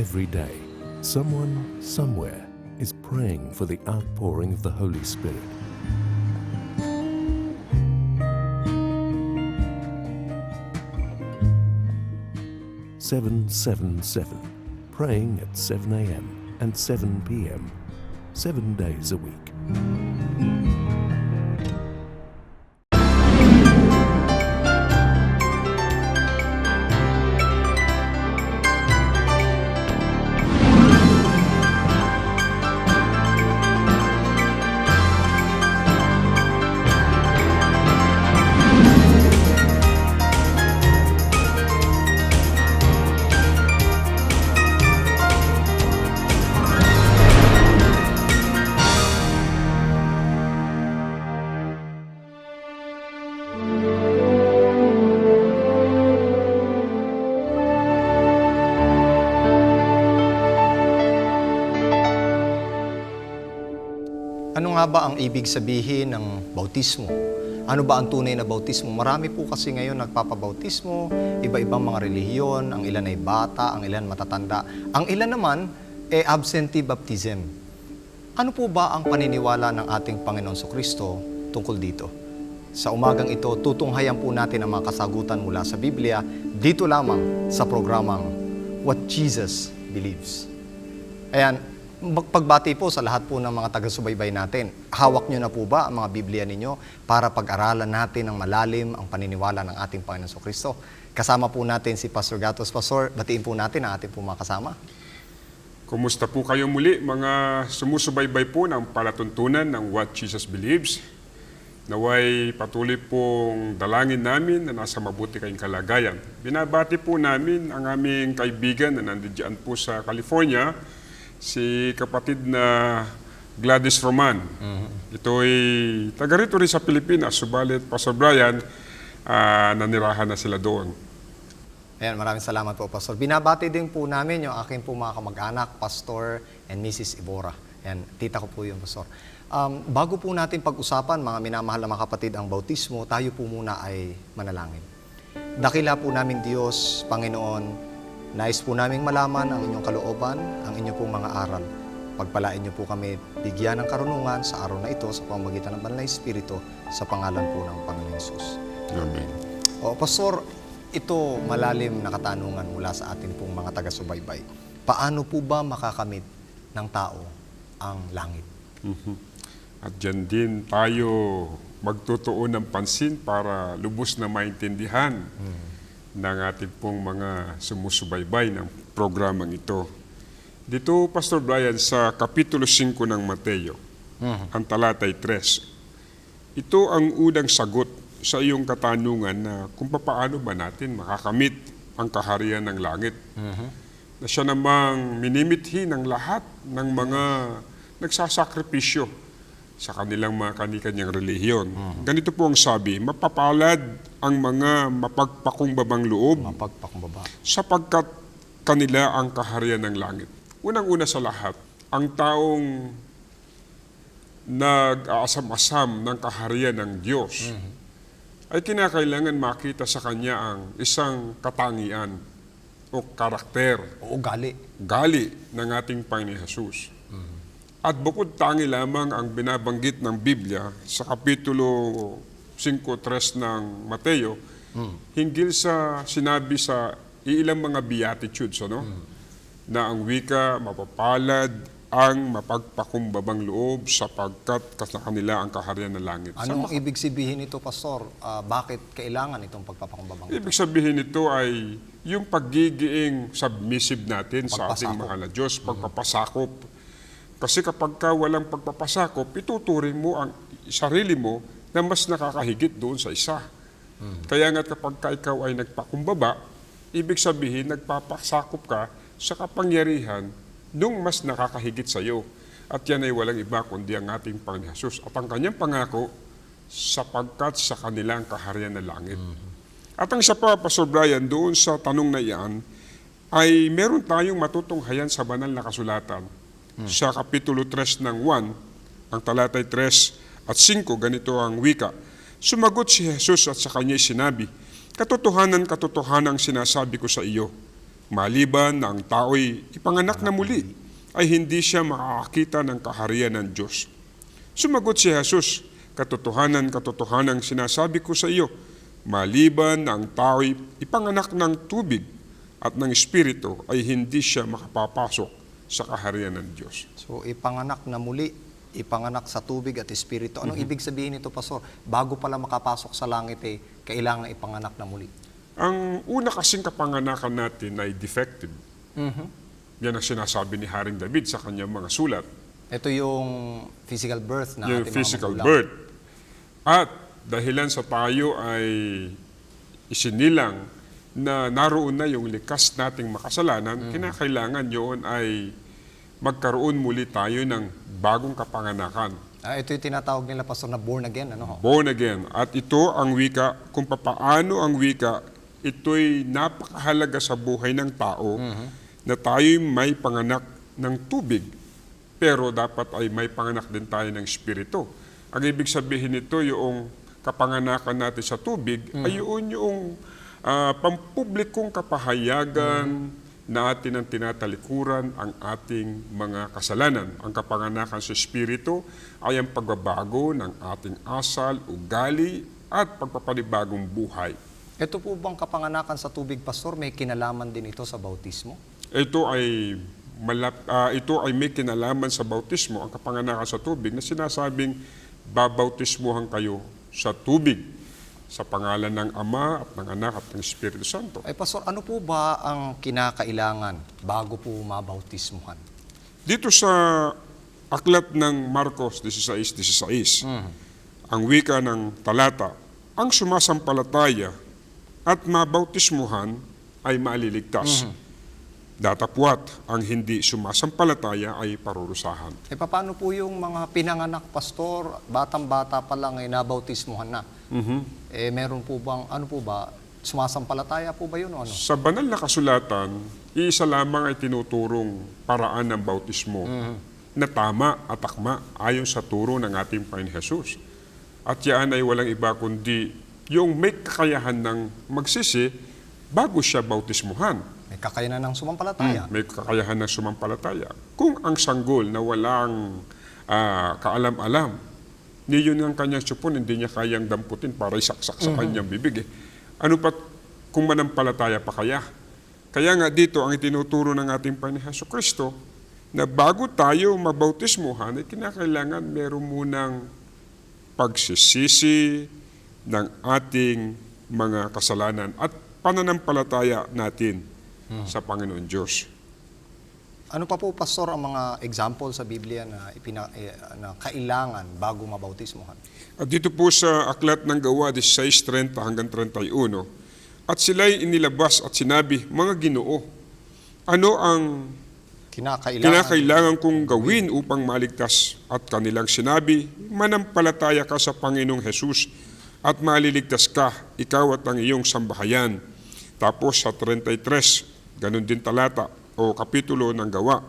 Every day, someone, somewhere, is praying for the outpouring of the Holy Spirit. "777", praying at 7 a.m. and 7 p.m., 7 days a week. Ano nga ba ang ibig sabihin ng bautismo? Ano ba ang tunay na bautismo? Marami po kasi ngayon nagpapabautismo, iba-ibang mga relihiyon, ang ilan ay bata, ang ilan matatanda. Ang ilan naman, absentee baptism. Ano po ba ang paniniwala ng ating Panginoon Kristo tungkol dito? Sa umagang ito, tutunghayan po natin ang mga kasagutan mula sa Biblia, dito lamang sa programang What Jesus Believes. Ayan, pagbati po sa lahat po ng mga taga-subaybay natin. Hawak nyo na po ba ang mga Biblia ninyo para pag-aralan natin ng malalim ang paniniwala ng ating Panginoon Kristo? Kasama po natin si Pastor Gatos. Pastor, batiin po natin ang ating po mga kasama. Kumusta po kayo muli mga sumusubaybay po ng palatuntunan ng What Jesus Believes? Naway patuloy pong dalangin namin na nasa mabuti kayong kalagayan. Binabati po namin ang aming kaibigan na nandiyan po sa California, si kapatid na Gladys Roman. Ito ay taga rito rin sa Pilipinas, subalit Pastor Brian, nanirahan na sila doon. Ayan, maraming salamat po, Pastor. Binabati din po namin yung aking po mga kamag-anak, Pastor and Mrs. Ibora. Ayan, tita ko po yun, Pastor. Bago po natin pag-usapan, mga minamahal na mga kapatid, ang bautismo, tayo po muna ay manalangin. Dakila po namin Diyos, Panginoon, nais po naming malaman ang inyong kalooban, ang inyong pong mga aral. Pagpalain niyo po kami bigyan ng karunungan sa araw na ito sa pamamagitan ng Banal na Espiritu sa pangalan po ng Panginoon Hesus. Amen. O, Pastor, ito malalim na katanungan mula sa atin pong mga taga-subaybay. Paano po ba makakamit ng tao ang langit? At dyan din tayo magtutuon ng pansin para lubos na maintindihan ng ating pong mga sumusubaybay ng programang ito. Dito, Pastor Brian, sa Kapitulo 5 ng Mateo, ang talatay 3, ito ang unang sagot sa iyong katanungan na kung paano ba natin makakamit ang kaharian ng langit. Na siya namang minimithi ng lahat ng mga nagsasakripisyo sa kanilang mga kani-kanyang relihiyon. Ganito po ang sabi, mapapalad ang mga mapagpakumbabang loob sapagkat kanila ang kaharian ng langit. Unang-una sa lahat, ang taong nag-aasam-asam ng kaharian ng Diyos ay kinakailangan makita sa kanya ang isang katangian o karakter O ugali. gali ng ating Panginoon Hesus. At bukod tangi lamang ang binabanggit ng Biblia sa Kapitulo 5:3 ng Mateo, hinggil sa sinabi sa ilang mga beatitudes, na ang wika, mapapalad ang mapagpakumbabang loob sapagkat sa kanila ang kaharian ng langit. Ano ang ibig sabihin nito, Pastor? Bakit kailangan itong pagpapakumbabang? Ibig sabihin nito ay yung pagiging submissive natin sa ating mahal na Diyos, pagpapasakop. Kasi kapag walang pagpapasakop, ituturing mo ang sarili mo na mas nakakahigit doon sa isa. Kaya nga kapag ikaw ay nagpakumbaba, ibig sabihin nagpapasakop ka sa kapangyarihan nung mas nakakahigit sa iyo. At yan ay walang iba kundi ang ating Panginoon Hesus. At ang kanyang pangako, sapagkat sa kanilang kaharian ng langit. At ang isa pa, Pastor Brian, doon sa tanong na iyan, ay meron tayong matutunghayan sa banal na kasulatan. Sa Kapitulo 3 ng 1, ang talatay 3 at 5, ganito ang wika. Sumagot si Jesus at sa kanya'y sinabi, katotohanan, katotohanan ang sinasabi ko sa iyo, Maliban na ang tao'y ipanganak na muli, ay hindi siya makakakita ng kaharian ng Diyos. Sumagot si Jesus, katotohanan, katotohanan sinasabi ko sa iyo, maliban na ang tao'y ipanganak ng tubig at ng Espiritu, ay hindi siya makapapasok sa kaharian ng Diyos. So, ipanganak na muli, ipanganak sa tubig at espiritu. Anong ibig sabihin nito, Pastor? Bago pala makapasok sa langit, kailangan ipanganak na muli. Ang una kasing kapanganakan natin ay defective. Yan ang sinasabi ni Haring David sa kanyang mga sulat. Ito yung physical birth na Yung ating physical mga magulang. birth. At dahilan sa tayo ay isinilang na naroon na yung likas nating makasalanan, kinakailangan yun ay magkaroon muli tayo ng bagong kapanganakan. Ito yung tinatawag nila, Pastor, na born again. Ano ho? Born again. At ito ang wika, kung papaano ang wika, ito'y napakahalaga sa buhay ng tao na tayo'y may panganak ng tubig, pero dapat ay may panganak din tayo ng espiritu. Ang ibig sabihin nito, yung kapanganakan natin sa tubig, ay yung pampublikong kapahayagan na atin ang tinatalikuran ang ating mga kasalanan. Ang kapanganakan sa Espiritu ay ang pagbabago ng ating asal, ugali, at pagpapanibagong buhay. Ito po bang kapanganakan sa tubig, Pastor, may kinalaman din ito sa bautismo? Ito ay may kinalaman sa bautismo, ang kapanganakan sa tubig, na sinasabing babautismuhan kayo sa tubig, sa pangalan ng Ama at ng Anak at ng Espiritu Santo. Pastor, ano po ba ang kinakailangan bago po mabautismuhan? Dito sa aklat ng Marcos 16:16, ang wika ng talata, ang sumasampalataya at mabautismuhan ay maliligtas. Datapwat, ang hindi sumasampalataya ay parurusahan. Paano po yung mga pinanganak, Pastor, batang-bata pa lang ay nabautismuhan na? Meron po bang, ano po ba, sumasampalataya po ba yun o ano? Sa banal na kasulatan, iisa lamang ay tinuturong paraan ng bautismo na tama at akma ayon sa turo ng ating Panginoon Jesus. At yan ay walang iba kundi yung may kakayahan ng magsisi bago siya bautismuhan. May kakayanan ng sumampalataya. May kakayahan ng sumampalataya. Kung ang sanggol na walang kaalam-alam, yun ang kanyang supon, hindi niya kayang damputin para isaksak sa kanyang bibig. Ano pa kung manampalataya pa kaya? Kaya nga dito ang itinuturo ng ating Panginoon Jesucristo na bago tayo mabautismuhan, ay kinakailangan meron munang pagsisisi ng ating mga kasalanan at pananampalataya natin sa Panginoon Diyos. Ano pa po, Pastor, ang mga example sa Biblia na, na kailangan bago mabautismuhan? At dito po sa Aklat ng Gawa 16:30 hanggang 31, at sila'y inilabas at sinabi, mga Ginoo, ano ang kinakailangan kong gawin upang maligtas? At kanilang sinabi, manampalataya ka sa Panginoong Jesus at maliligtas ka, ikaw at ang iyong sambahayan. Tapos sa 33, ganun din talata o kapitulo ng Gawa.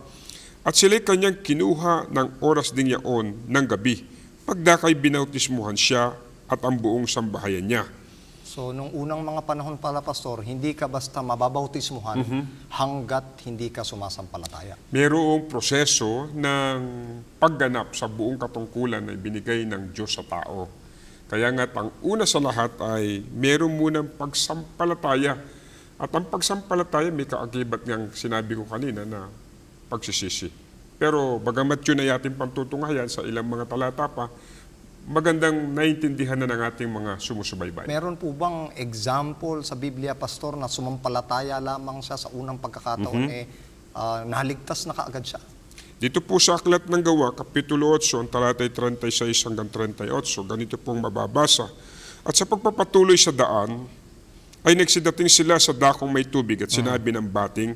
At sila'y kanyang kinuha ng oras ding yaon ng gabi, pagdakay binautismuhan siya at ang buong sambahayan niya. So, nung unang mga panahon pala, Pastor, hindi ka basta mababautismuhan hanggat hindi ka sumasampalataya. Mayroong proseso ng pagganap sa buong katungkulan na binigay ng Diyos sa tao. Kaya nga, ang una sa lahat ay mayroong munang pagsampalataya. At ang pagsampalataya, may kaakibat niyang sinabi ko kanina na pagsisisi. Pero bagamat yun ay ating pantutunghayan sa ilang mga talata pa, magandang naintindihan na ng ating mga sumusubaybay. Meron po bang example sa Biblia, Pastor, na sumampalataya lamang siya sa unang pagkakataon, naligtas na kaagad siya? Dito po sa Aklat ng Gawa, Kapitulo 8, ang talatay 36 hanggang 38, ganito pong mababasa. At sa pagpapatuloy sa daan, ay nagsidating sila sa dakong may tubig at sinabi ng bating,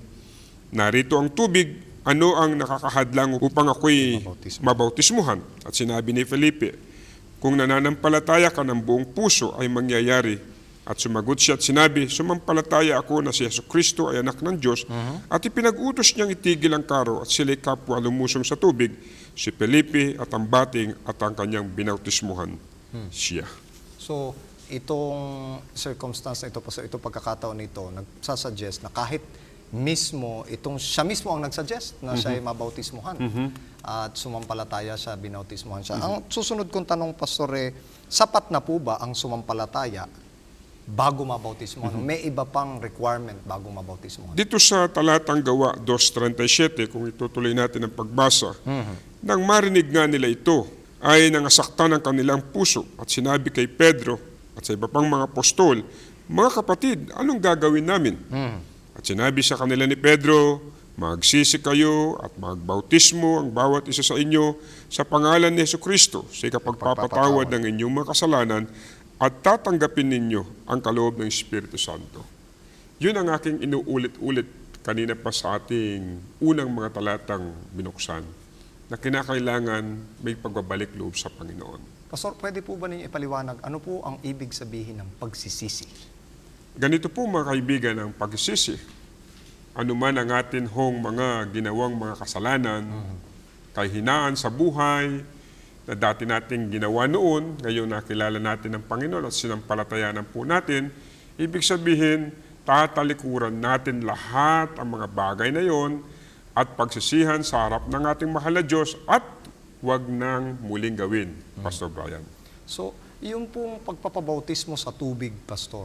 narito ang tubig, ano ang nakakahadlang upang ako'y mabautismuhan? At sinabi ni Felipe, kung nananampalataya ka ng buong puso ay mangyayari. At sumagot siya at sinabi, sumampalataya ako na si Jesucristo ay anak ng Diyos at ipinag-utos niyang itigil ang karo at sila'y kapwa lumusong sa tubig, si Felipe at ang bating at ang kanyang binautismuhan siya. So, itong circumstance na ito, Pastor, itong pagkakataon nito, nagsasuggest na kahit mismo, siya mismo ang nagsuggest na siya ay mabautismuhan. At sumampalataya siya, binautismuhan siya. Ang susunod kong tanong, Pastor, sapat na po ba ang sumampalataya bago mabautismuhan? May iba pang requirement bago mabautismuhan? Dito sa talatang Gawa 2:37, kung itutuloy natin ang pagbasa, nang marinig nga nila ito, ay nangasaktan ang kanilang puso at sinabi kay Pedro at sa iba pang mga apostol, mga kapatid, anong gagawin namin? At sinabi sa kanila ni Pedro, magsisi kayo at magbautismo ang bawat isa sa inyo sa pangalan ni Jesucristo sa ikapagpapatawad ng inyong mga kasalanan at tatanggapin ninyo ang kaloob ng Espiritu Santo. Yun ang aking inuulit-ulit kanina pa sa ating unang mga talatang binuksan, na kinakailangan may pagbabalik loob sa Panginoon. Pastor, pwede po ba ninyo ipaliwanag ano po ang ibig sabihin ng pagsisisi? Ganito po mga kaibigan ang pagsisisi. Ano man ang atin hong mga ginawang mga kasalanan, kahinaan sa buhay, na dati nating ginawa noon, ngayon nakilala natin ang Panginoon at sinampalatayanan po natin, ibig sabihin, tatalikuran natin lahat ang mga bagay na yon at pagsisihan sa harap ng ating mahal na Diyos at huwag nang muling gawin, Pastor Brian. So, yung pong pagpapabautismo sa tubig, Pastor,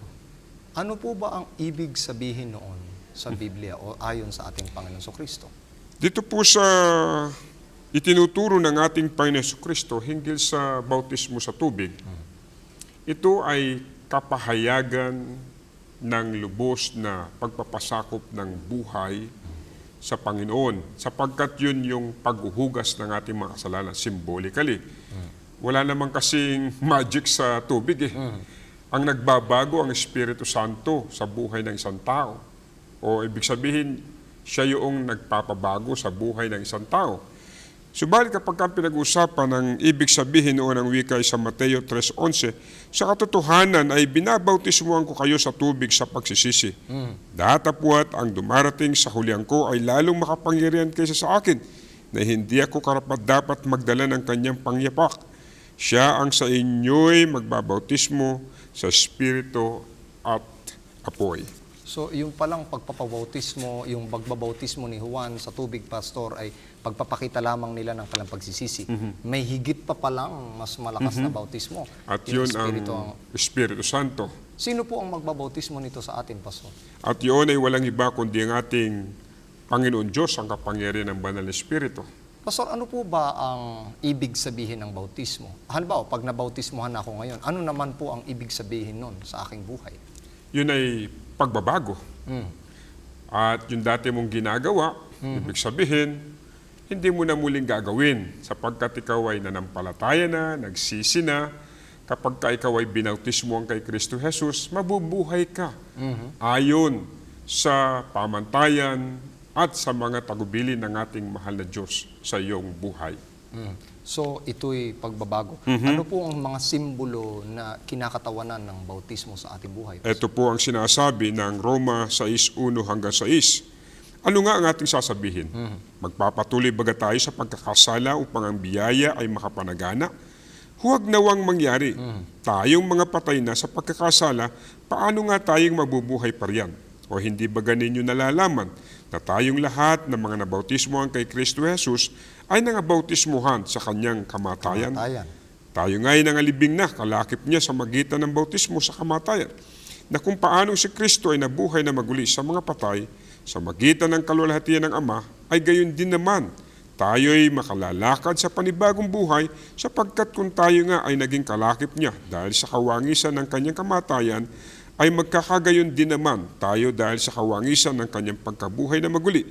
ano po ba ang ibig sabihin noon sa Biblia o ayon sa ating Panginoon Kristo? Dito po sa itinuturo ng ating Panginoon Kristo hinggil sa bautismo sa tubig, ito ay kapahayagan ng lubos na pagpapasakop ng buhay sa Panginoon, sapagkat yun yung paghuhugas ng ating mga kasalanan, symbolically. Wala naman kasing magic sa tubig eh. Ang nagbabago ang Espiritu Santo sa buhay ng isang tao. O ibig sabihin, siya yung nagpapabago sa buhay ng isang tao. Subalit kapag pinag-usapan ng ibig sabihin noon ng wika sa Mateo 3:11, sa katotohanan ay binabautismuhan ko kayo sa tubig sa pagsisisi. Datapwat ang dumarating sa hulihan ko ay lalong makapangyarihan kaysa sa akin, na hindi ako karapat-dapat magdala ng kanyang pangyapak. Siya ang sa inyo'y magbabautismo sa Espiritu at apoy. So, yung palang pagpapabautismo, yung pagbabautismo ni Juan sa tubig, Pastor, ay pagpapakita lamang nila ng kanilang pagsisisi. May higit pa palang mas malakas na bautismo. At Yung yun ang Espiritu Santo. Sino po ang magbabautismo nito sa atin, Pastor? At yun ay walang iba kundi ang ating Panginoon Diyos, ang kapangyarihan ng Banal na Espiritu. Pastor, ano po ba ang ibig sabihin ng bautismo? Halimbawa, pag nabautismohan ako ngayon, ano naman po ang ibig sabihin nun sa aking buhay? Yun ay pagbabago. At yung dati mong ginagawa, ibig sabihin, hindi mo na muling gagawin sapagkat ikaw ay nanampalataya na, nagsisi na. Kapag ka ikaw ay binautismuhan kay Kristo Jesus, mabubuhay ka ayon sa pamantayan at sa mga tagubilin ng ating mahal na Diyos sa iyong buhay. So, ito'y pagbabago. Ano po ang mga simbolo na kinakatawanan ng bautismo sa ating buhay? Ito po ang sinasabi ng Roma 6:1-6. Ano nga ang ating sasabihin? Magpapatuloy baga tayo sa pagkakasala upang ang biyaya ay makapanagana? Huwag nawang mangyari. Tayong mga patay na sa pagkakasala, paano nga tayong mabubuhay pa riyan? O hindi baga ninyo nalalaman na tayong lahat ng mga nabautismuhan kay Kristo Jesus ay nangabautismuhan sa kanyang kamatayan? Tayo nga ay nangalibing na, kalakip niya sa magitan ng bautismo sa kamatayan, na kung paanong si Kristo ay nabuhay na maguli sa mga patay, sa magitan ng kaluwalhatian ng Ama, ay gayon din naman, tayo'y makalalakad sa panibagong buhay, sapagkat kung tayo nga ay naging kalakip niya dahil sa kawangisan ng kanyang kamatayan, ay magkakagayon din naman tayo dahil sa kawangisan ng kanyang pagkabuhay na maguli,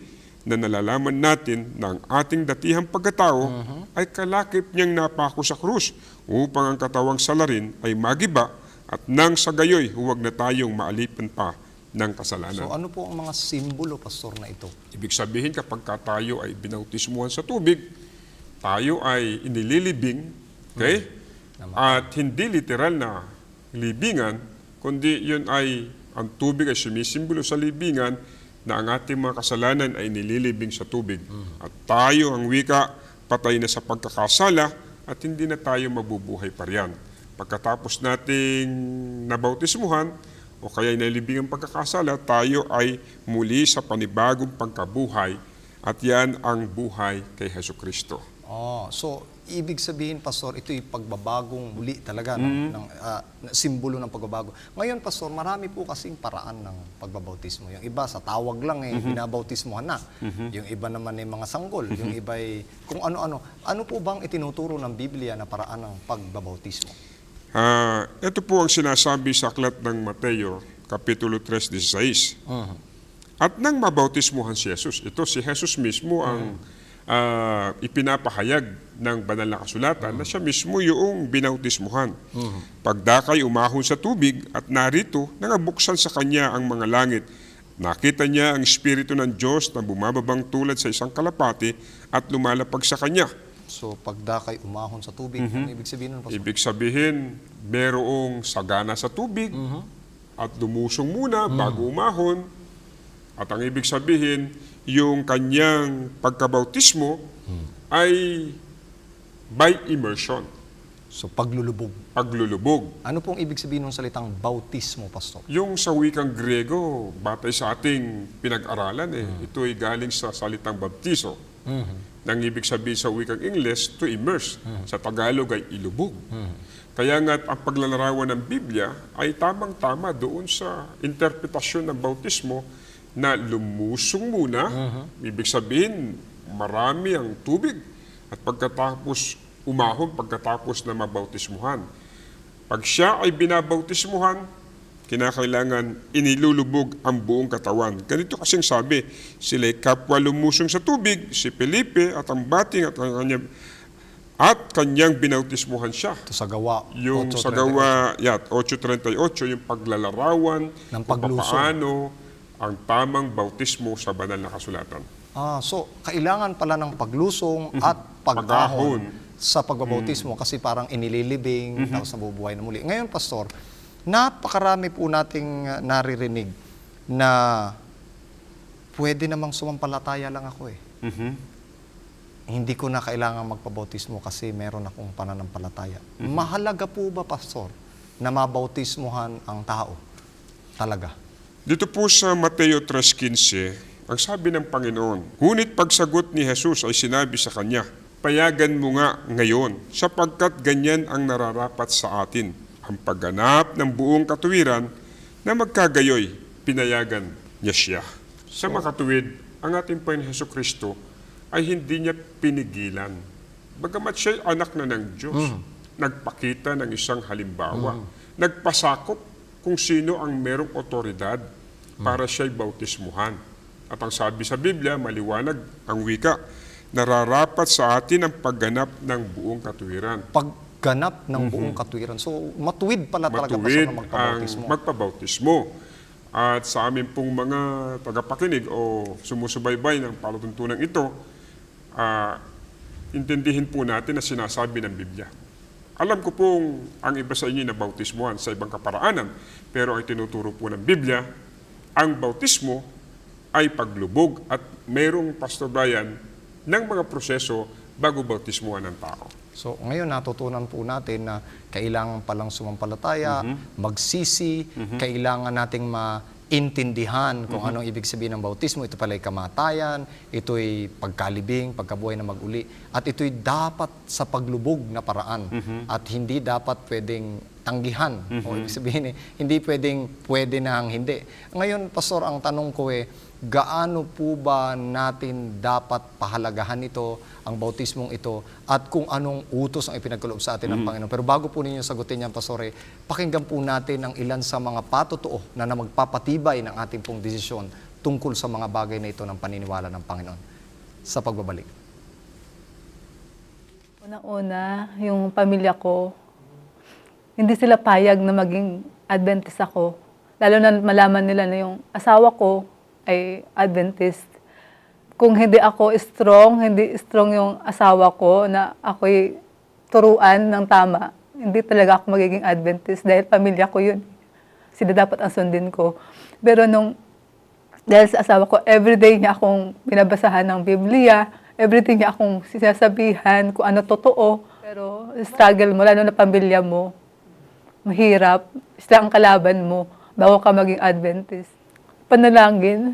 na nalalaman natin na ang ating datihang pagkatao ay kalakip niyang napako sa krus upang ang katawang salarin ay magiba at nang sa gayoy huwag na tayong maalipan pa ng kasalanan. So ano po ang mga simbolo, Pastor, na ito? Ibig sabihin kapag tayo ay binautismuhan sa tubig, tayo ay inililibing, okay? At hindi literal na libingan, kundi yun ay, ang tubig ay sumisimbolo sa libingan na ang ating mga kasalanan ay nililibing sa tubig. At tayo, ang wika, patay na sa pagkakasala at hindi na tayo mabubuhay pa riyan. Pagkatapos nating nabautismuhan, o kaya nailibing ang pagkakasala, tayo ay muli sa panibagong pagkabuhay at yan ang buhay kay Hesus Kristo. So ibig sabihin, Pastor, ito yung pagbabagong muli talaga ng simbolo ng pagbabago. Ngayon, Pastor, marami po kasing paraan ng pagbabautismo. Yung iba sa tawag lang binabautismohan na. Yung iba naman ay mga sanggol. Yung iba ay kung ano-ano. Ano po bang itinuturo ng Biblia na paraan ng pagbabautismo? Ito po ang sinasabi sa aklat ng Mateo, Kapitulo 3:16. At nang mabautismuhan si Jesus, ito si Jesus mismo ang ipinapahayag ng banal na kasulatan na siya mismo yung binautismuhan. Pagdakay umahon sa tubig at narito nangabuksan sa kanya ang mga langit. Nakita niya ang Espiritu ng Diyos na bumababang tulad sa isang kalapati at lumalapag sa kanya. So pagdakay umahon sa tubig, ano ibig sabihin nun, Pastor? Ibig sabihin, merong sagana sa tubig at lumusong muna bago umahon. At ang ibig sabihin, yung kanyang pagkabautismo ay by immersion. So paglulubog. Paglulubog. Ano pong ibig sabihin ng salitang bautismo, Pastor? Yung sa wikang Grego, batay sa ating pinag-aralan, ito ay galing sa salitang baptizo. Nang ibig sabihin sa wikang English, to immerse. Sa Tagalog ay ilubog. Kaya nga ang paglalarawan ng Biblia ay tamang-tama doon sa interpretasyon ng bautismo na lumusong muna, ibig sabihin marami ang tubig at pagkatapos umahon, pagkatapos na mabautismuhan. Pag siya ay binabautismuhan, kinakailangan inilulubog ang buong katawan. Ganito kasing sabi, sila'y kapwa lumusong sa tubig, si Felipe at ang bating at kanyang binautismuhan siya. Ito sa Gawa. Yung sa Gawa, 8:38, yung paglalarawan ng kung paglusong. paano ang tamang bautismo sa banal na kasulatan. So kailangan pala ng paglusong at pag-ahon sa pagbabautismo kasi parang inililibing, tapos nabubuhay na muli. Ngayon, Pastor, napakarami po nating naririnig na pwede namang sumampalataya lang ako Hindi ko na kailangan magpabautismo kasi meron akong pananampalataya. Mahalaga po ba, Pastor, na mabautismuhan ang tao? Talaga. Dito po sa Mateo 3:15, ang sabi ng Panginoon, ngunit pagsagot ni Jesus ay sinabi sa kanya, payagan mo nga ngayon, sapagkat ganyan ang nararapat sa atin. Ang pagganap ng buong katuwiran na magkagayoy, pinayagan niya siya. Sa makatuwid, ang ating Panginoon Jesucristo ay hindi niya pinigilan. Bagamat siya ay anak na ng Diyos, nagpakita ng isang halimbawa, nagpasakop kung sino ang merong otoridad para siya'y bautismuhan. At ang sabi sa Biblia, maliwanag ang wika, nararapat sa atin ang pagganap ng buong katuwiran. Pagganap ng buong katuwiran. So, matuwid pala talaga, Matuwid Pastor, na magpabautismo. ang magpabautismo. At sa amin pong mga tagapakinig o sumusubaybay ng palatuntunan ito, intindihin po natin na sinasabi ng Biblia. Alam ko pong ang iba sa inyo na bautismuhan sa ibang kaparaanan, pero ay tinuturo po ng Biblia, ang bautismo ay paglubog at mayroong, Pastor Brian, ng mga proseso bago bautismuhan ng tao. So, ngayon natutunan po natin na kailangan palang sumampalataya, magsisi, kailangan nating maintindihan kung anong ibig sabihin ng bautismo. Ito pala ay kamatayan, ito'y pagkalibing, pagkabuhay na maguli, at ito'y dapat sa paglubog na paraan at hindi dapat pwedeng tanggihan. O ibig sabihin hindi pwede na ang hindi. Ngayon, Pastor, ang tanong ko gaano po ba natin dapat pahalagahan ito, ang bautismong ito, at kung anong utos ang ipinagkaloob sa atin ng Panginoon. Pero bago po ninyo sagutin yan, Pastor, pakinggan po natin ang ilan sa mga patotoo na magpapatibay ng ating pong desisyon tungkol sa mga bagay na ito ng paniniwala ng Panginoon. Sa pagbabalik. Una-una, yung pamilya ko, hindi sila payag na maging Adventist ako. Lalo na malaman nila na yung asawa ko ay Adventist. Kung hindi ako hindi strong yung asawa ko na ako'y turuan ng tama, hindi talaga ako magiging Adventist dahil pamilya ko yun. Sila dapat ang sundin ko. Pero dahil sa asawa ko, everyday niya akong binabasahan ng Biblia, everyday niya akong sinasabihan kung ano totoo. Pero struggle mo, lalo na pamilya mo, mahirap, sila ang kalaban mo. bago ka maging Adventist. Panalangin,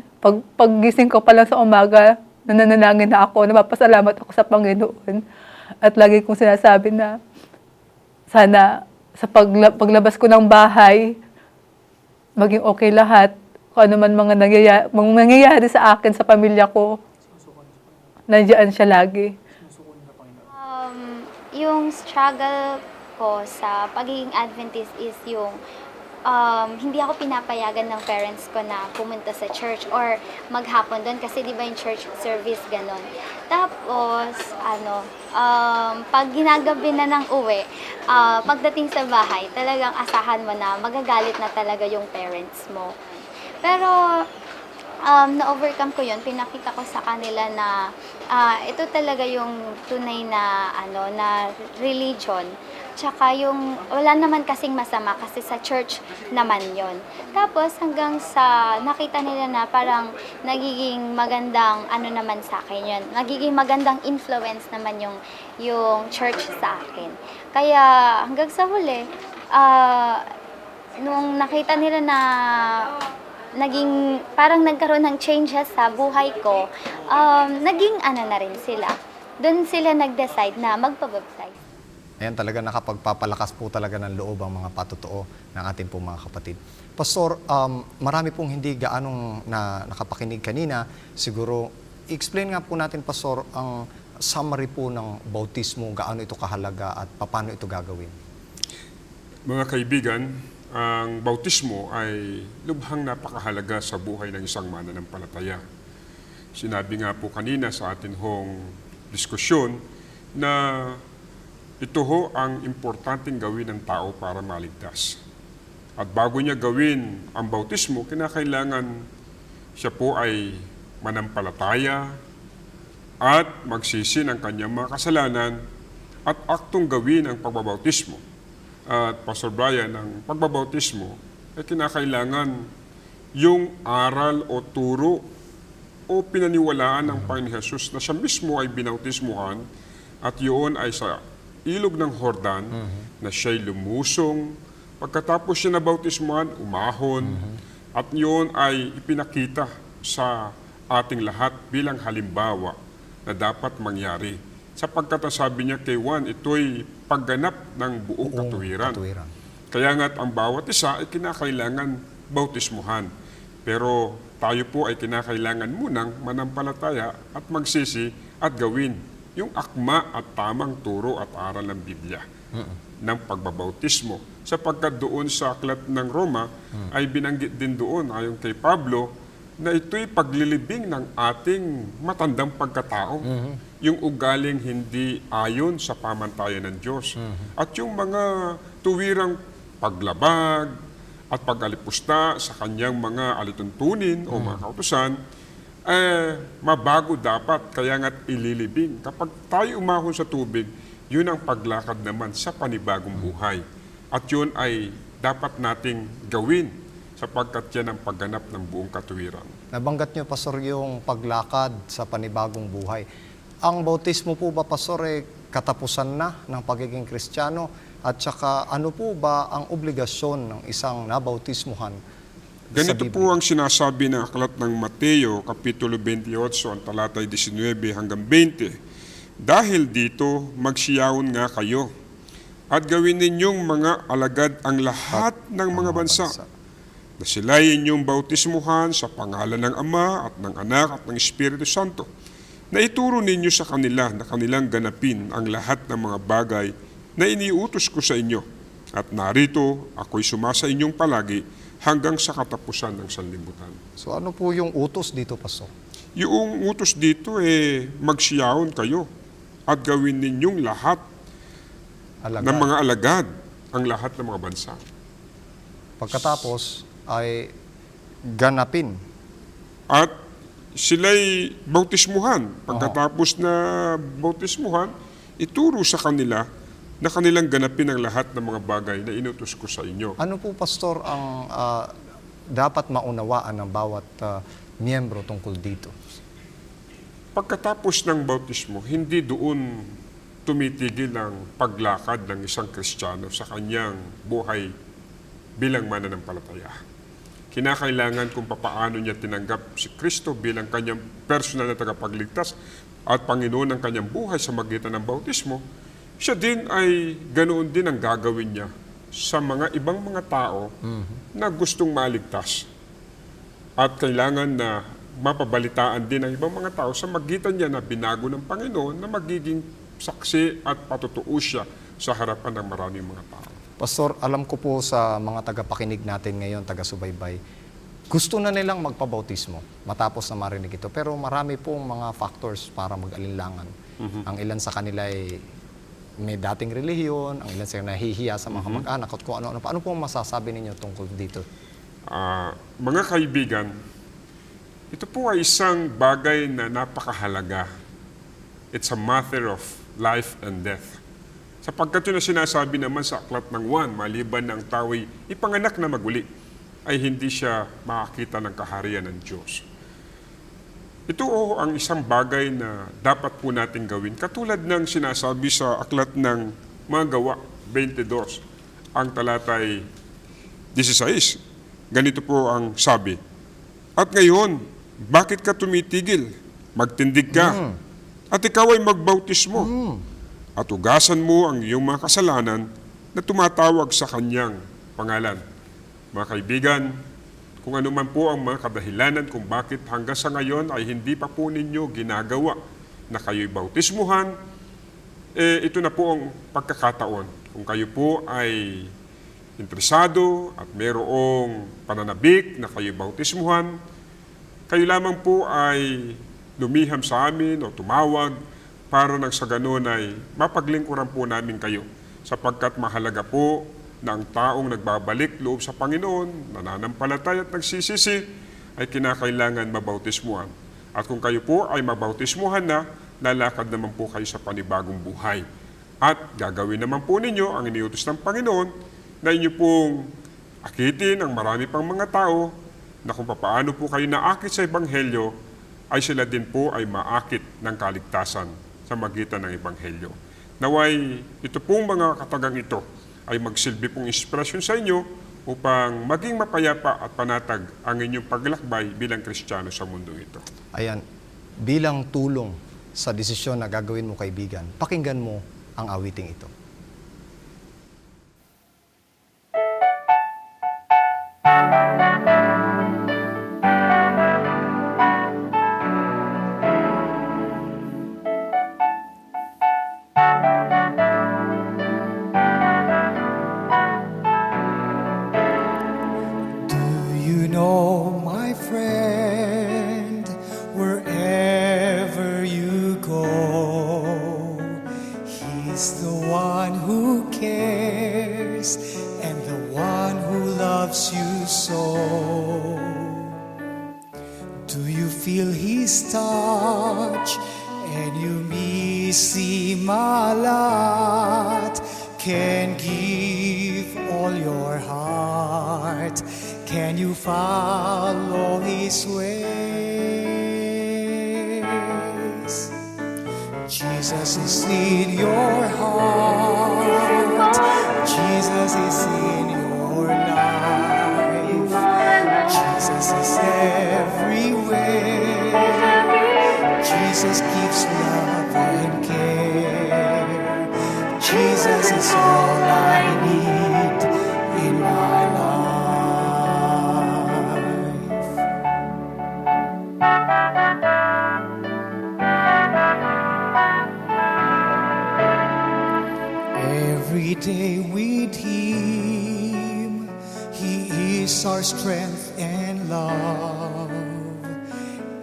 paggising ko pa lang sa umaga, nananalangin na ako, napapasalamat ako sa Panginoon. At lagi kong sinasabi na sana sa paglabas ko ng bahay, maging okay lahat. Kung ano man mga nangyayari sa akin, sa pamilya ko, nandiyan siya lagi. Yung struggle ko sa pagiging Adventist is yung hindi ako pinapayagan ng parents ko na pumunta sa church or maghapon doon kasi di ba yung church service ganon. Tapos pag ginagabi na ng uwi, pagdating sa bahay, talagang asahan mo na magagalit na talaga yung parents mo. Pero na-overcome ko yun, pinakita ko sa kanila na ito talaga yung tunay na na religion. Tsaka yung wala naman kasing masama kasi sa church naman yon. Tapos hanggang sa nakita nila na parang nagiging magandang naman sa akin yun. Nagiging magandang influence naman yung church sa akin. Kaya hanggang sa huli, nung nakita nila na parang nagkaroon ng changes sa buhay ko, naging na rin sila. Doon sila nag-decide na magpabaptize. Ayan, talaga nakapagpapalakas po talaga ng loob ang mga patotoo ng ating po mga kapatid. Pastor, marami pong hindi gaanong nakapakinig kanina. Siguro, explain nga po natin, Pastor, ang summary po ng bautismo, gaano ito kahalaga at paano ito gagawin. Mga kaibigan, ang bautismo ay lubhang napakahalaga sa buhay ng isang mananampalataya. Sinabi nga po kanina sa atin hong diskusyon na ito ho ang importanteng gawin ng tao para maligtas. At bago niya gawin ang bautismo, kinakailangan siya po ay manampalataya at magsisi ng kanyang mga kasalanan at aktong gawin ang pagbabautismo. At Pastor Brian, ang pagbabautismo ay kinakailangan yung aral o turo o pinaniwalaan ng Panginoon Jesus na siya mismo ay binautismuhan at yun ay sa ilog ng Jordan na siya'y lumusong. Pagkatapos siya nabautismuhan, umahon at yun ay ipinakita sa ating lahat bilang halimbawa na dapat mangyari. Sapagkat sabi niya kay Juan, ito'y pagganap ng buong katuwiran. Kaya nga't ang bawat isa ay kinakailangan bautismuhan. Pero tayo po ay kinakailangan munang manampalataya at magsisi at gawin yung akma at tamang turo at aral ng Biblia ng pagbabautismo. Sapagkat doon sa aklat ng Roma ay binanggit din doon ayon kay Pablo na ito'y paglilibing ng ating matandang pagkatao. Yung ugaling hindi ayon sa pamantayan ng Diyos. At yung mga tuwirang paglabag at pag-alipusta sa kanyang mga alituntunin o mga kautusan, mabago dapat, kaya nga't ililibing. Kapag tayo umahon sa tubig, yun ang paglakad naman sa panibagong buhay. At yun ay dapat nating gawin sapagkat yan ang pagganap ng buong katuwiran. Nabanggat niyo, Pastor, yung paglakad sa panibagong buhay. Ang bautismo po ba, Pastor, katapusan na ng pagiging Kristiyano? At saka ano po ba ang obligasyon ng isang nabautismuhan? Ganito po ang sinasabi ng aklat ng Mateo, Kapitulo 28, ang talatay 19 hanggang 20. Dahil dito, magsiyawon nga kayo at gawin ninyong mga alagad ang lahat ng mga bansa. Na sila'y inyong bautismuhan sa pangalan ng Ama at ng Anak at ng Espiritu Santo. Na ituro ninyo sa kanila na kanilang ganapin ang lahat ng mga bagay na iniutos ko sa inyo. At narito, ako'y sumasa inyong palagi hanggang sa katapusan ng sanlibutan. So ano po yung utos dito, Pastor? Yung utos dito magsiyawon kayo at gawin ninyong lahat ng mga alagad, ang lahat ng mga bansa. Pagkatapos ay ganapin. At sila'y bautismuhan. Pagkatapos na bautismuhan, ituro sa kanila na kanilang ganapin ang lahat ng mga bagay na inutos ko sa inyo. Ano po, Pastor, ang dapat maunawaan ng bawat miyembro tungkol dito? Pagkatapos ng bautismo, hindi doon tumitigil ang paglakad ng isang Kristiyano sa kanyang buhay bilang mananampalataya. kinakailangan kung papaano niya tinanggap si Kristo bilang kanyang personal na tagapagligtas at Panginoon ng kanyang buhay sa magitan ng bautismo, siya din ay ganoon din ang gagawin niya sa mga ibang mga tao na gustong maligtas. At kailangan na mapabalitaan din ang ibang mga tao sa magitan niya na binago ng Panginoon na magiging saksi at patutuo siya sa harapan ng maraming mga tao. Pastor, alam ko po sa mga tagapakinig natin ngayon, taga-subaybay, gusto na nilang magpabautismo matapos na marinig ito. Pero marami pong mga factors para mag-alinlangan. Ang ilan sa kanila ay may dating relihiyon, ang ilan sa nahihiya sa mga kamag-anak at kung ano-ano. Paano po masasabi ninyo tungkol dito? Mga kaibigan, ito po ay isang bagay na napakahalaga. It's a matter of life and death. Sapagkat yun na sinasabi naman sa aklat ng Juan, maliban ng tao'y ipanganak na maguli, ay hindi siya makakita ng kaharian ng Diyos. Ito ang isang bagay na dapat po natin gawin. Katulad ng sinasabi sa aklat ng mga gawa, 22, ang talatay 16. Ganito po ang sabi, "At ngayon, bakit ka tumitigil? Magtindig ka, at ikaw ay magbautismo, at ugasan mo ang iyong mga kasalanan na tumatawag sa kanyang pangalan." Mga kaibigan, kung ano man po ang mga kadahilanan kung bakit hanggang sa ngayon ay hindi pa po ninyo ginagawa na kayo'y bautismuhan, ito na po ang pagkakataon. Kung kayo po ay interesado at mayroong pananabik na kayo'y bautismuhan, kayo lamang po ay lumiham sa amin o tumawag para nang sa ganun ay mapaglingkuran po namin kayo. Sapagkat mahalaga po na ang taong nagbabalik loob sa Panginoon, nananampalataya at nagsisisi, ay kinakailangan mabautismuhan. At kung kayo po ay mabautismuhan na, lalakad naman po kayo sa panibagong buhay. At gagawin naman po ninyo ang iniutos ng Panginoon na inyo pong akitin ang marami pang mga tao na kung paano po kayo naakit sa Ebanghelyo, ay sila din po ay maakit ng kaligtasan sa magitan ng Ebanghelyo. Naway, ito pong mga katagang ito ay magsilbi pong inspirasyon sa inyo upang maging mapayapa at panatag ang inyong paglakbay bilang Kristiyano sa mundo ito. Ayan, bilang tulong sa desisyon na gagawin mo, kaibigan, pakinggan mo ang awiting ito. Can you follow His ways? Jesus is in your heart. Jesus is in your life. Jesus is everywhere. Jesus gives love and care. Jesus is all I need in my life. Every day with Him, He is our strength and love.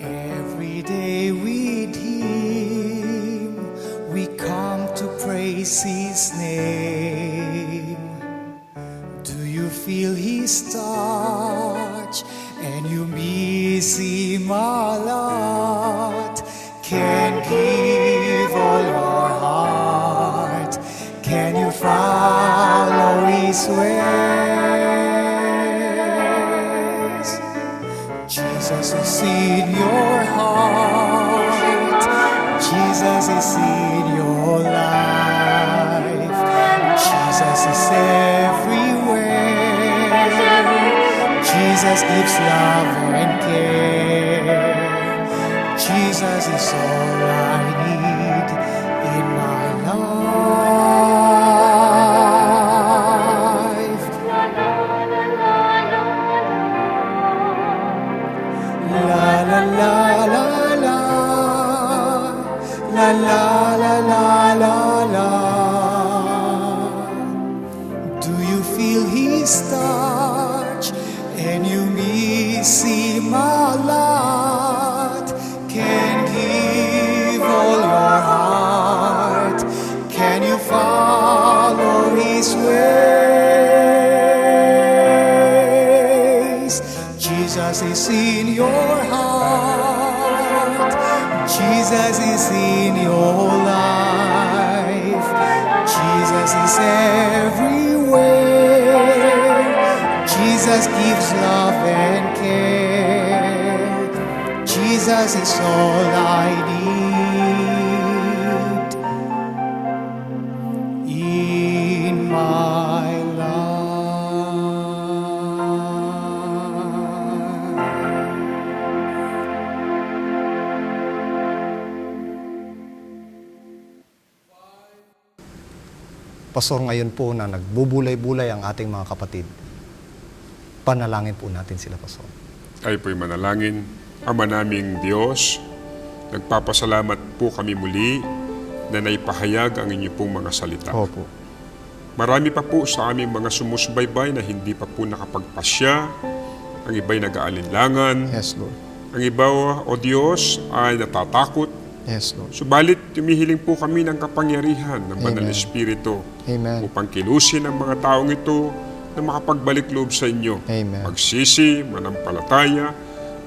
Every day with Him, we come to praise His name. Do you feel His touch and you miss Him a lot? Can give all your heart. Can you follow His ways? Jesus is in your heart. Jesus is in your life. Jesus is everywhere. Jesus Jesus gives love and care. Jesus is all I need in my life. La la la la la, la la la la la la. Do you feel His touch and you miss Him a lot? Can give all your heart? Can you follow His ways? Jesus is in your heart. Jesus is in your life. Jesus is everywhere. Jesus gives love and care. Jesus is all I need in my life. Pastor, ngayon po na nagbubulay-bulay ang ating mga kapatid, panalangin po natin sila, Pastor. Tayo po'y manalangin. Ama naming Diyos, nagpapasalamat po kami muli na naipahayag ang inyong pong mga salita. Opo. Marami pa po sa aming mga sumusubaybay na hindi pa po nakapagpasya. Ang iba'y nag-aalinlangan. Yes, Lord. Ang iba, O Diyos, ay natatakot. Yes, Lord. Subalit, tumihiling po kami ng kapangyarihan ng Banal na Amen. Espiritu Amen. upang kilusin ang mga taong ito na makapagbalik loob sa inyo. Amen. Magsisi, manampalataya,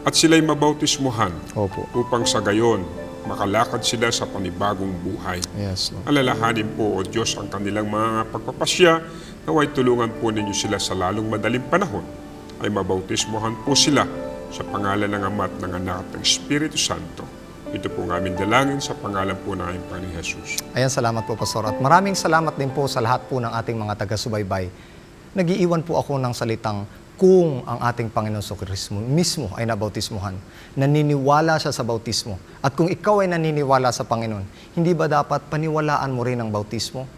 at sila'y mabautismuhan Opo. upang sa gayon makalakad sila sa panibagong buhay. Yes, Lord. Alalahanin po, O Diyos, ang kanilang mga pagpapasya, naway tulungan po ninyo sila sa lalong madaling panahon ay mabautismuhan po sila sa pangalan ng Ama at ng Anak at ng Espiritu Santo. Ito po ang aming dalangin sa pangalan po ng aming Panginoon Jesus. Ayan, salamat po, Pastor. At maraming salamat din po sa lahat po ng ating mga taga-subaybay. Nag-iiwan po ako ng salitang kung ang ating Panginoon Jesucristo mismo ay nabautismuhan, naniniwala siya sa bautismo. At kung ikaw ay naniniwala sa Panginoon, hindi ba dapat paniwalaan mo rin ang bautismo?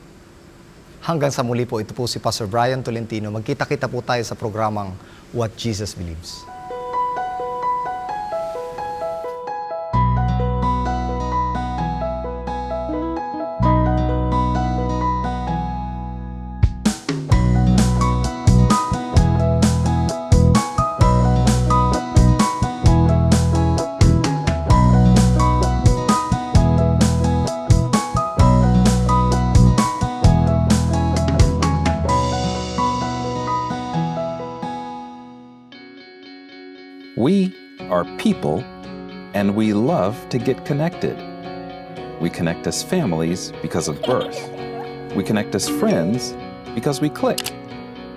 Hanggang sa muli po, ito po si Pastor Brian Tolentino. Magkita-kita po tayo sa programang What Jesus Believes. We are people, and we love to get connected. We connect as families because of birth. We connect as friends because we click.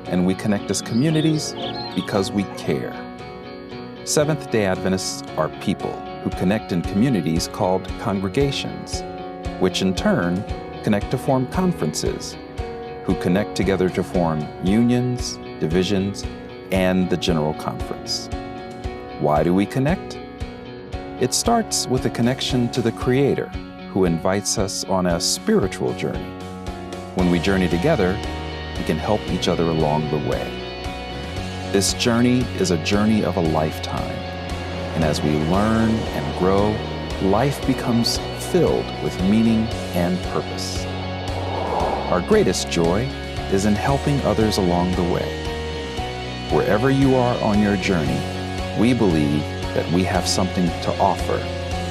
And we connect as communities because we care. Seventh-day Adventists are people who connect in communities called congregations, which in turn connect to form conferences, who connect together to form unions, divisions, and the General Conference. Why do we connect? It starts with a connection to the Creator, who invites us on a spiritual journey. When we journey together, we can help each other along the way. This journey is a journey of a lifetime, and as we learn and grow, life becomes filled with meaning and purpose. Our greatest joy is in helping others along the way. Wherever you are on your journey, we believe that we have something to offer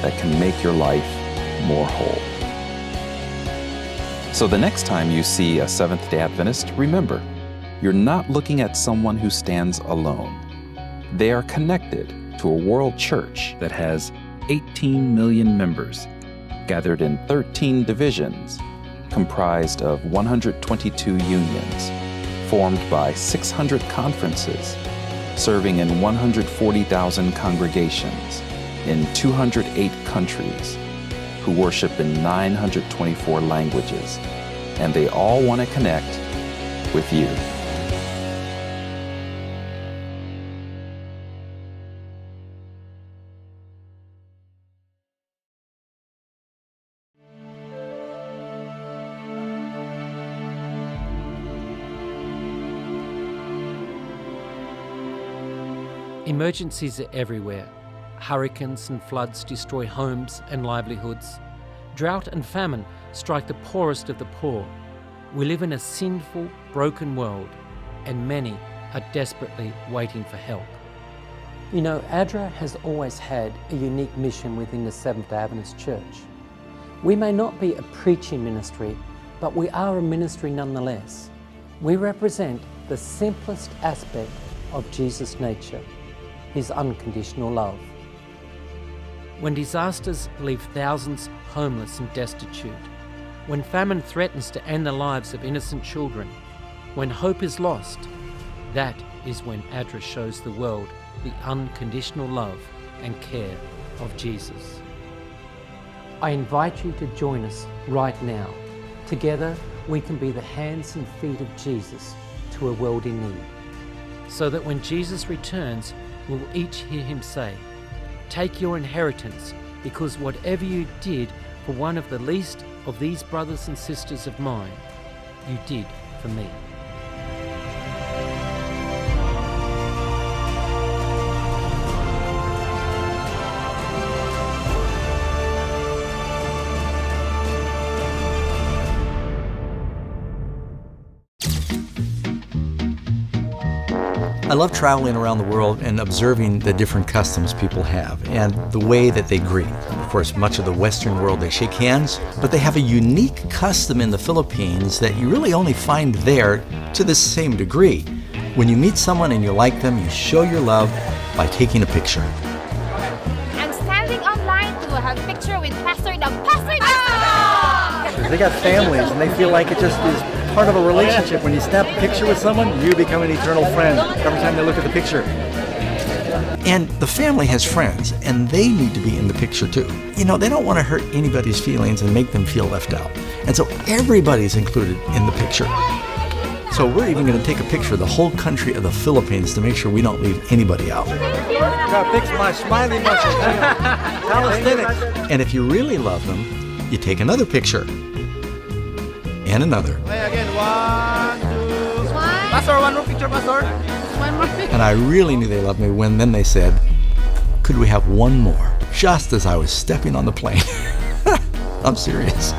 that can make your life more whole. So the next time you see a Seventh-day Adventist, remember, you're not looking at someone who stands alone. They are connected to a world church that has 18 million members, gathered in 13 divisions, comprised of 122 unions, formed by 600 conferences, serving in 140,000 congregations in 208 countries, who worship in 924 languages, and they all want to connect with you. Emergencies are everywhere. Hurricanes and floods destroy homes and livelihoods. Drought and famine strike the poorest of the poor. We live in a sinful, broken world, and many are desperately waiting for help. You know, ADRA has always had a unique mission within the Seventh-day Adventist Church. We may not be a preaching ministry, but we are a ministry nonetheless. We represent the simplest aspect of Jesus' nature, His unconditional love. When disasters leave thousands homeless and destitute, when famine threatens to end the lives of innocent children, when hope is lost, that is when ADRA shows the world the unconditional love and care of Jesus. I invite you to join us right now. Together, we can be the hands and feet of Jesus to a world in need. So that when Jesus returns, we'll each hear Him say, "Take your inheritance, because whatever you did for one of the least of these brothers and sisters of mine, you did for me." I love traveling around the world and observing the different customs people have and the way that they greet. Of course, much of the Western world, they shake hands, but they have a unique custom in the Philippines that you really only find there to the same degree. When you meet someone and you like them, you show your love by taking a picture. I'm standing online to have a picture with Pastor Dog. Pastor Dog! They got families and they feel like it just is part of a relationship. When you snap a picture with someone, you become an eternal friend every time they look at the picture. And the family has friends, and they need to be in the picture too. You know, they don't want to hurt anybody's feelings and make them feel left out. And so everybody's included in the picture. So we're even going to take a picture of the whole country of the Philippines to make sure we don't leave anybody out. Gotta fix my smiley muscles. Calisthenics. And if you really love them, you take another picture. And another. Play again. 1, 2. Pastor, one more picture, Pastor. One more picture. And I really knew they loved me when then they said, "Could we have one more?" Just as I was stepping on the plane. I'm serious.